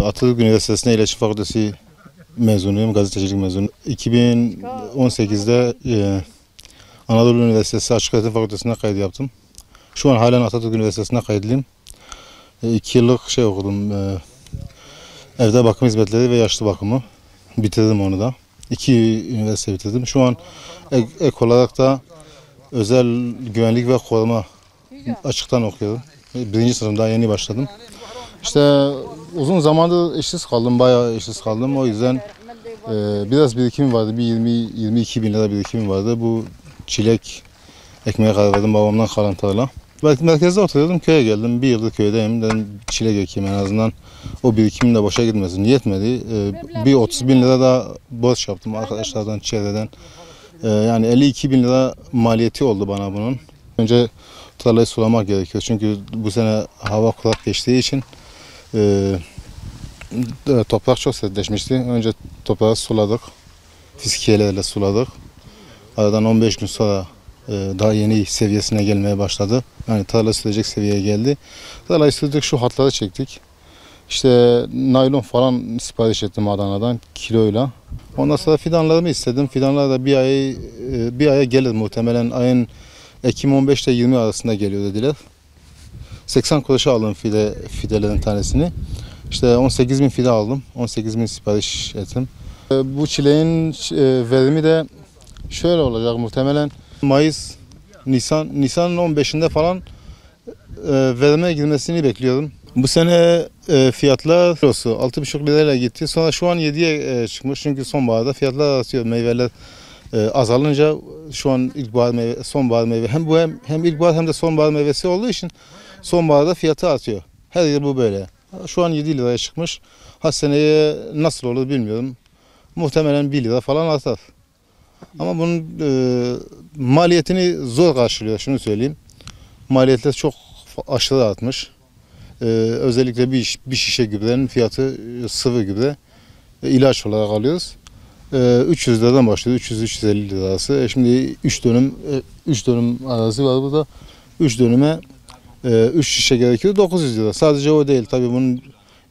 Atatürk Üniversitesi'nde İletişim Fakültesi mezunuyum, gazetecilik mezunu. 2018'de Anadolu Üniversitesi Açık Öğretim Fakültesi'ne kayıt yaptım. Şu an halen Atatürk Üniversitesi'ne kayıtlıyım. 2 yıllık okudum. Evde bakım hizmetleri ve yaşlı bakımı. Bitirdim onu da. 2 üniversite bitirdim. Şu an ek olarak da özel güvenlik ve koruma açıktan okuyorum. 1. sınıfım, daha yeni başladım. İşte uzun zamandır işsiz kaldım, bayağı işsiz kaldım. O yüzden biraz birikimim vardı, bir 22 bin lira birikimim vardı. Bu çilek ekmeye karar verdim babamdan kalıntılarla. Merkezde oturuyordum, köye geldim. 1 yıldır köydeyim. Dedim çilek ekeyim en azından. O birikimin de boşa gitmesin. Yetmedi. Bir 30 bin lira daha borç yaptım arkadaşlardan, çevreden. Yani 52 bin lira maliyeti oldu bana bunun. Önce tarlayı sulamak gerekiyor. Çünkü bu sene hava kurak geçtiği için toprak çok sertleşmişti. Önce toprağı suladık. Fiskiyelerle suladık. Aradan 15 gün sonra daha yeni seviyesine gelmeye başladı. Yani tarla sürecek seviyeye geldi. Tarlayı sürdük, şu hatları çektik. İşte naylon falan sipariş ettim Adana'dan kiloyla. Ondan sonra fidanlarımı istedim. Fidanlar da bir aya gelir muhtemelen. Ayın Ekim 15 ile 20 arasında geliyor dediler. 80 kuruşa aldım fidelerin tanesini. İşte 18 bin fide aldım. 18 bin sipariş ettim. Bu çileğin verimi de şöyle olacak muhtemelen. Mayıs, Nisan'ın 15'inde falan verime girmesini bekliyorum. Bu sene fiyatlar kilosu 6,5 lirayla gitti. Sonra şu an 7'ye çıkmış. Çünkü sonbaharda fiyatlar artıyor. Meyveler azalınca şu an sonbahar meyve hem ilkbahar hem de sonbahar meyvesi olduğu için sonbaharda fiyatı artıyor. Her yıl bu böyle. Şu an 7 liraya çıkmış. Seneye nasıl olur bilmiyorum. Muhtemelen 1 lira falan artar. Ama bunun maliyetini zor karşılıyor, şunu söyleyeyim. Maliyetler çok aşırı artmış. Özellikle bir şişe gübrenin fiyatı, sıvı gübre, ilaç olarak alıyoruz. 300 liradan başlıyor, 300-350 lira arası. Şimdi 3 dönüm arazi var burada. 3 dönüme 3 şişe gerekiyor, 900 lira. Sadece o değil, tabii bunun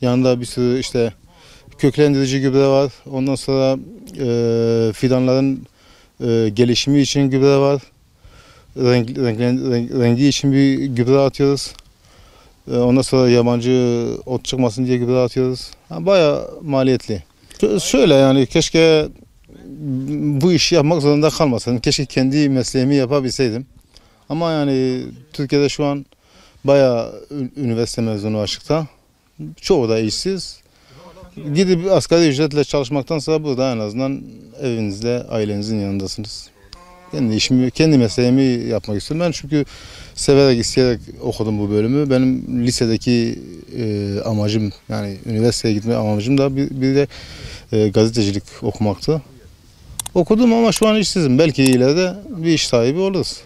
yanında bir sürü işte köklendirici gübre var. Ondan sonra fidanların gelişimi için gübre var. Rengi için bir gübre atıyoruz. Ondan sonra yabancı ot çıkmasın diye gübre atıyoruz. Bayağı maliyetli. Şöyle yani keşke bu işi yapmak zorunda kalmasaydım. Keşke kendi mesleğimi yapabilseydim. Ama yani Türkiye'de şu an bayağı üniversite mezunu açıkta. Çoğu da işsiz. Gidip asgari ücretle çalışmaktansa burada en azından evinizde, ailenizin yanındasınız. Kendi mesleğimi yapmak istiyorum. Ben çünkü severek, isteyerek okudum bu bölümü. Benim lisedeki amacım, yani üniversiteye gitme amacım da bir de gazetecilik okumaktı. Okudum ama şu an işsizim. Belki ileride bir iş sahibi oluruz.